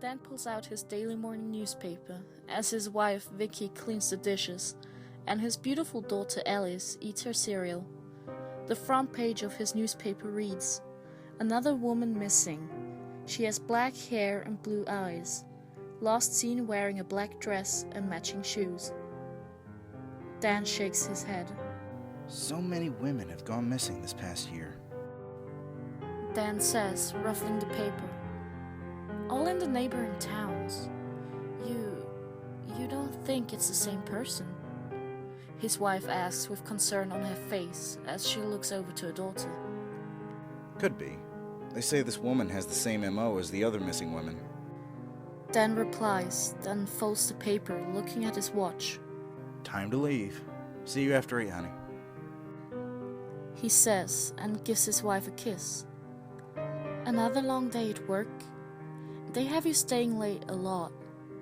Dan pulls out his daily morning newspaper as his wife Vicky cleans the dishes and his beautiful daughter Alice eats her cereal. The front page of his newspaper reads, "Another woman missing. She has black hair and blue eyes. Last seen wearing a black dress and matching shoes." Dan shakes his head. So many women have gone missing this past year. Dan says, ruffling the paper. "All in the neighboring towns. You don't think it's the same person?" His wife asks with concern on her face as she looks over to her daughter. Could be. They say this woman has the same MO as the other missing women. Dan replies, then folds the paper, looking at his watch. Time to leave. See you after 8, honey. He says, and gives his wife a kiss. "Another long day at work? They have you staying late a lot,"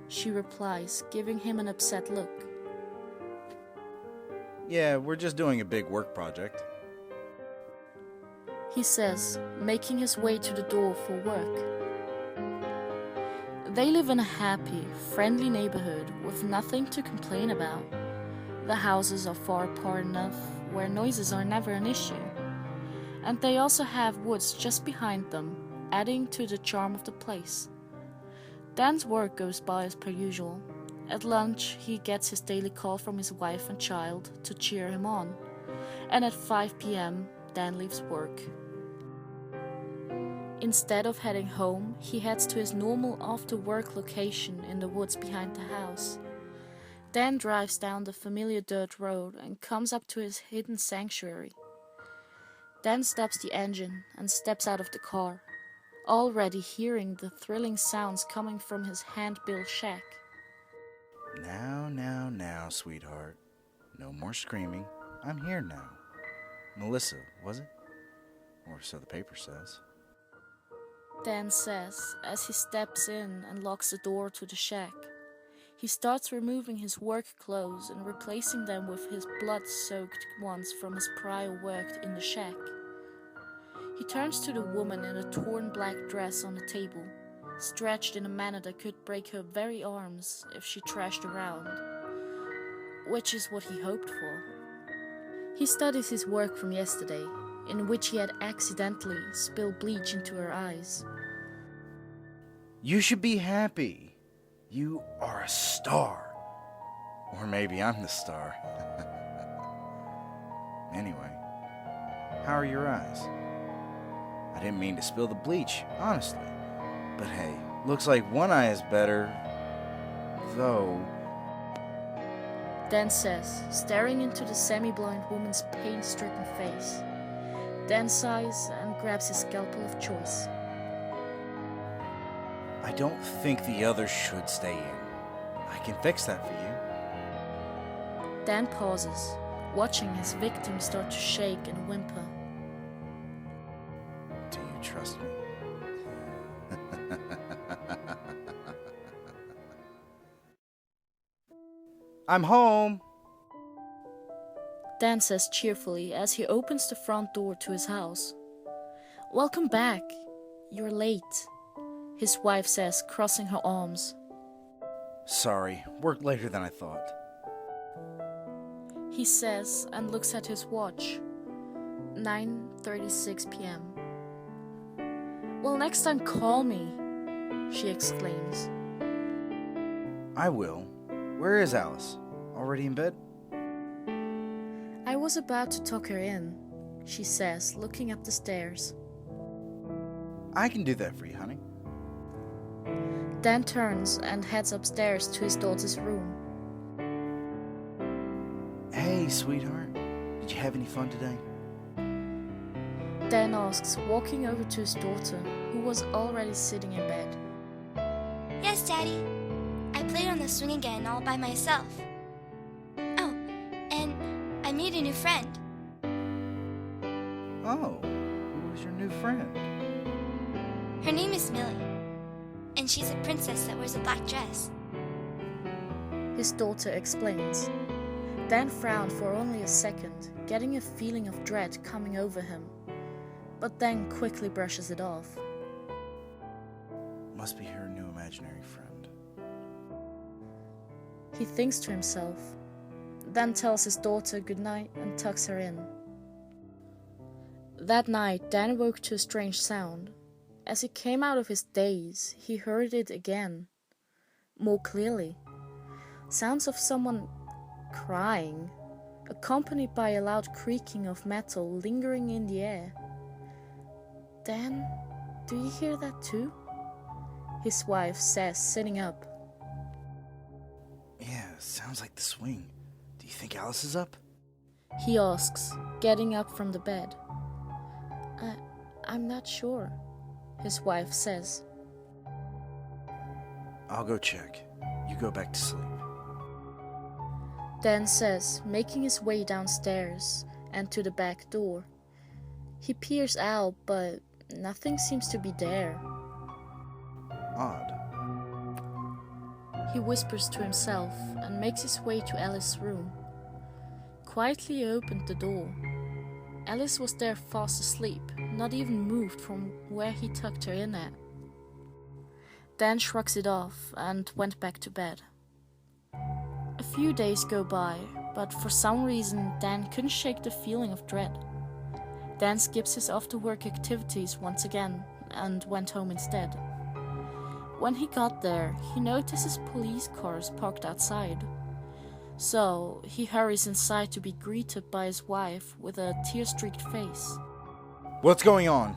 she replies, giving him an upset look. Yeah, we're just doing a big work project. He says, making his way to the door for work. They live in a happy, friendly neighborhood with nothing to complain about. The houses are far apart enough where noises are never an issue. And they also have woods just behind them, adding to the charm of the place. Dan's work goes by as per usual. At lunch, he gets his daily call from his wife and child to cheer him on. And at 5 p.m., Dan leaves work. Instead of heading home, he heads to his normal after-work location in the woods behind the house. Dan drives down the familiar dirt road and comes up to his hidden sanctuary. Dan stops the engine and steps out of the car, already hearing the thrilling sounds coming from his hand-built shack. Now, sweetheart. No more screaming. I'm here now. Melissa, was it? Or so the paper says. Dan says as he steps in and locks the door to the shack. He starts removing his work clothes and replacing them with his blood-soaked ones from his prior work in the shack. He turns to the woman in a torn black dress on the table, stretched in a manner that could break her very arms if she trashed around, which is what he hoped for. He studies his work from yesterday, in which he had accidentally spilled bleach into her eyes. You should be happy. You are a star. Or maybe I'm the star. Anyway, how are your eyes? I didn't mean to spill the bleach, honestly. But hey, looks like one eye is better, though. Dan says, staring into the semi-blind woman's pain-stricken face. Dan sighs and grabs his scalpel of choice. I don't think the others should stay in. I can fix that for you. Dan pauses, watching his victim start to shake and whimper. Do you trust me? I'm home! Dan says cheerfully as he opens the front door to his house. "Welcome back. You're late," his wife says, crossing her arms. Sorry, worked later than I thought. He says and looks at his watch. 9:36 p.m. "Well, next time call me," she exclaims. I will. Where is Alice? Already in bed? "I was about to tuck her in," she says, looking up the stairs. I can do that for you, honey. Dan turns and heads upstairs to his daughter's room. Hey, sweetheart. Did you have any fun today? Dan asks, walking over to his daughter, who was already sitting in bed. Yes, Daddy. I played on the swing again all by myself. Oh, and I made a new friend. Oh, who was your new friend? Her name is Millie, and she's a princess that wears a black dress. His daughter explains. Dan frowned for only a second, getting a feeling of dread coming over him, but then quickly brushes it off. Must be her new imaginary friend. He thinks to himself, then tells his daughter goodnight and tucks her in. That night, Dan woke to a strange sound. As he came out of his daze, he heard it again, more clearly. Sounds of someone crying, accompanied by a loud creaking of metal lingering in the air. Dan, do you hear that too? His wife says, sitting up. Yeah, sounds like the swing. Do you think Alice is up? He asks, getting up from the bed. I'm not sure, his wife says. I'll go check. You go back to sleep. Dan says, making his way downstairs and to the back door. He peers out, but nothing seems to be there. Odd. He whispers to himself and makes his way to Alice's room. Quietly opened the door. Alice was there fast asleep, not even moved from where he tucked her in at. Dan shrugs it off and went back to bed. A few days go by, but for some reason Dan couldn't shake the feeling of dread. Dan skips his after-work activities once again and went home instead. When he got there, he notices police cars parked outside. So he hurries inside to be greeted by his wife with a tear-streaked face. What's going on?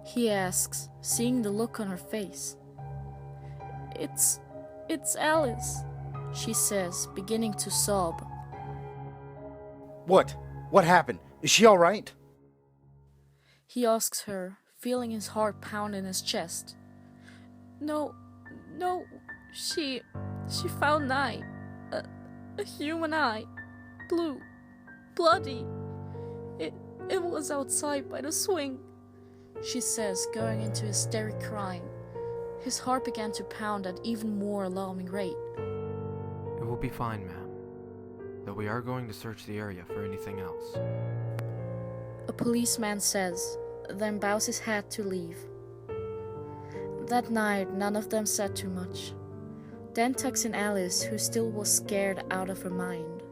He asks, seeing the look on her face. It's Alice, she says, beginning to sob. What? What happened? Is she all right? He asks her, feeling his heart pound in his chest. No, she found an eye, a human eye, blue, bloody. It was outside by the swing, she says, going into hysteric crying. His heart began to pound at even more alarming rate. It will be fine, ma'am. Though we are going to search the area for anything else. A policeman says, then bows his head to leave. That night, none of them said too much. Dan tucks in Alice, who still was scared out of her mind.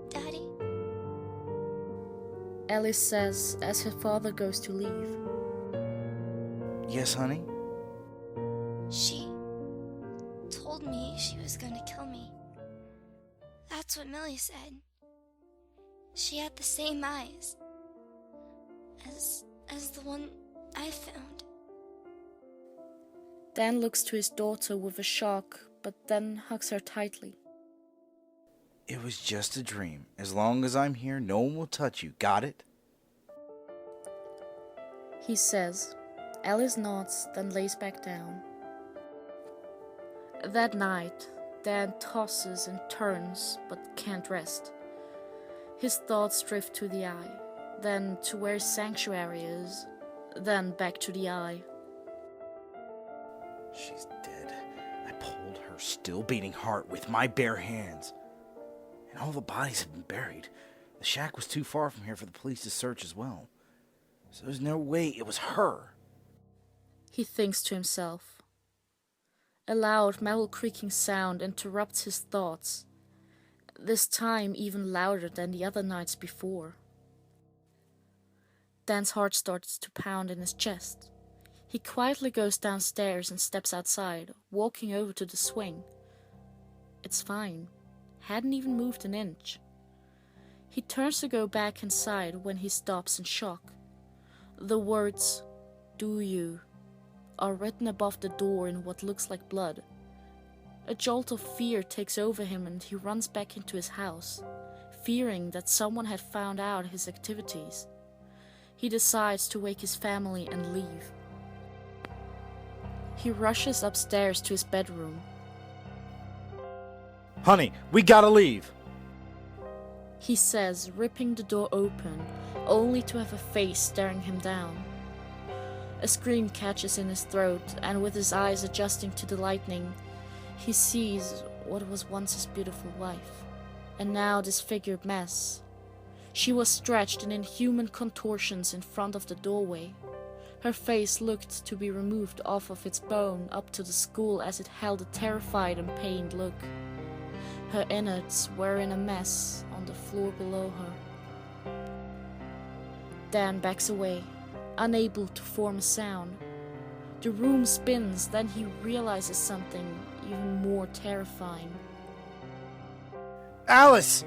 Daddy? Alice says as her father goes to leave. Yes, honey? She told me she was going to kill me. That's what Millie said. She had the same eyes as the one I found. Dan looks to his daughter with a shock, but then hugs her tightly. It was just a dream. As long as I'm here, no one will touch you. Got it? He says. Alice nods, then lays back down. That night, Dan tosses and turns, but can't rest. His thoughts drift to the eye, then to where his sanctuary is, then back to the eye. She's dead. I pulled her still beating heart with my bare hands. And all the bodies have been buried. The shack was too far from here for the police to search as well. So there's no way it was her. He thinks to himself. A loud, metal creaking sound interrupts his thoughts, this time even louder than the other nights before. Dan's heart starts to pound in his chest. He quietly goes downstairs and steps outside, walking over to the swing. It's fine. Hadn't even moved an inch. He turns to go back inside when he stops in shock. The words, "Do you?" are written above the door in what looks like blood. A jolt of fear takes over him and he runs back into his house, fearing that someone had found out his activities. He decides to wake his family and leave. He rushes upstairs to his bedroom. Honey, we gotta leave. He says, ripping the door open, only to have a face staring him down. A scream catches in his throat, and with his eyes adjusting to the lightning, he sees what was once his beautiful wife, and now disfigured mess. She was stretched in inhuman contortions in front of the doorway. Her face looked to be removed off of its bone up to the skull as it held a terrified and pained look. Her innards were in a mess on the floor below her. Dan backs away, unable to form a sound. The room spins, then he realizes something even more terrifying. Alice!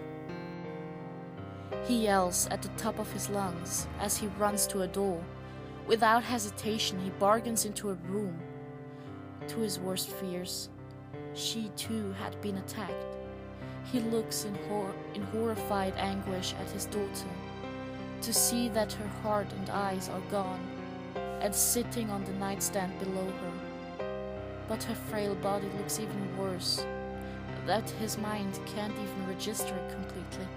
He yells at the top of his lungs as he runs to a door. Without hesitation, he bargains into a room. To his worst fears, she too had been attacked. He looks in horrified anguish at his daughter, to see that her heart and eyes are gone, and sitting on the nightstand below her. But her frail body looks even worse, that his mind can't even register it completely.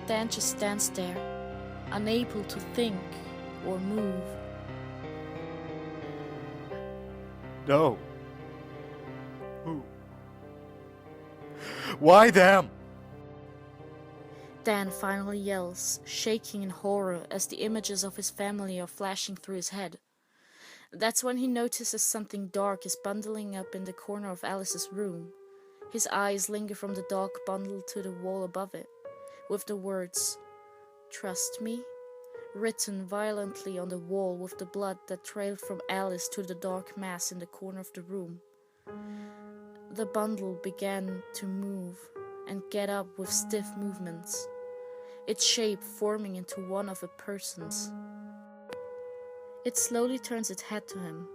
Dan just stands there, unable to think or move. No. Who? Why them? Dan finally yells, shaking in horror as the images of his family are flashing through his head. That's when he notices something dark is bundling up in the corner of Alice's room. His eyes linger from the dark bundle to the wall above it, with the words, "Trust me," written violently on the wall with the blood that trailed from Alice to the dark mass in the corner of the room. The bundle began to move and get up with stiff movements, its shape forming into one of a person's. It slowly turns its head to him,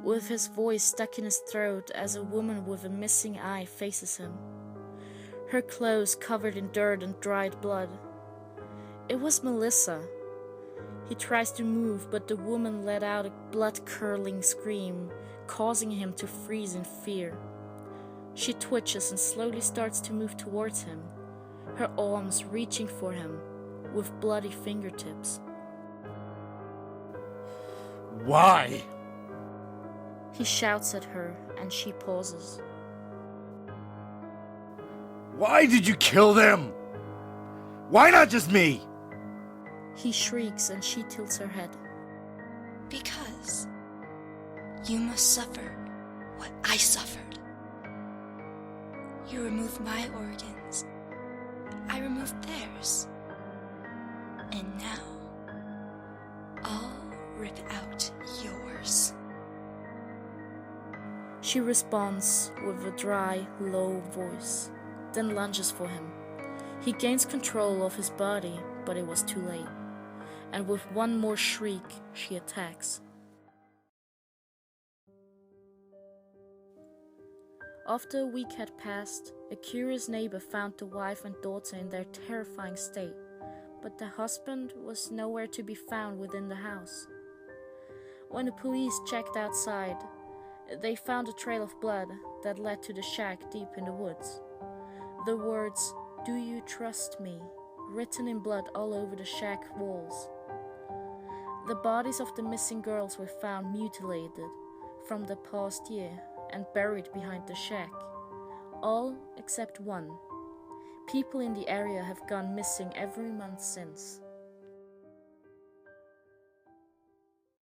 with his voice stuck in his throat as a woman with a missing eye faces him, her clothes covered in dirt and dried blood. It was Melissa. He tries to move, but the woman let out a blood-curdling scream, causing him to freeze in fear. She twitches and slowly starts to move towards him, her arms reaching for him with bloody fingertips. Why? He shouts at her, and she pauses. Why did you kill them? Why not just me? He shrieks, and she tilts her head. Because you must suffer what I suffered. You removed my organs. I removed theirs. And now, I'll rip out yours. She responds with a dry, low voice, then lunges for him. He gains control of his body, but it was too late. And with one more shriek, she attacks. After a week had passed, a curious neighbor found the wife and daughter in their terrifying state, but the husband was nowhere to be found within the house. When the police checked outside, they found a trail of blood that led to the shack deep in the woods. The words, "Do you trust me?" written in blood all over the shack walls. The bodies of the missing girls were found mutilated from the past year and buried behind the shack. All except one. People in the area have gone missing every month since.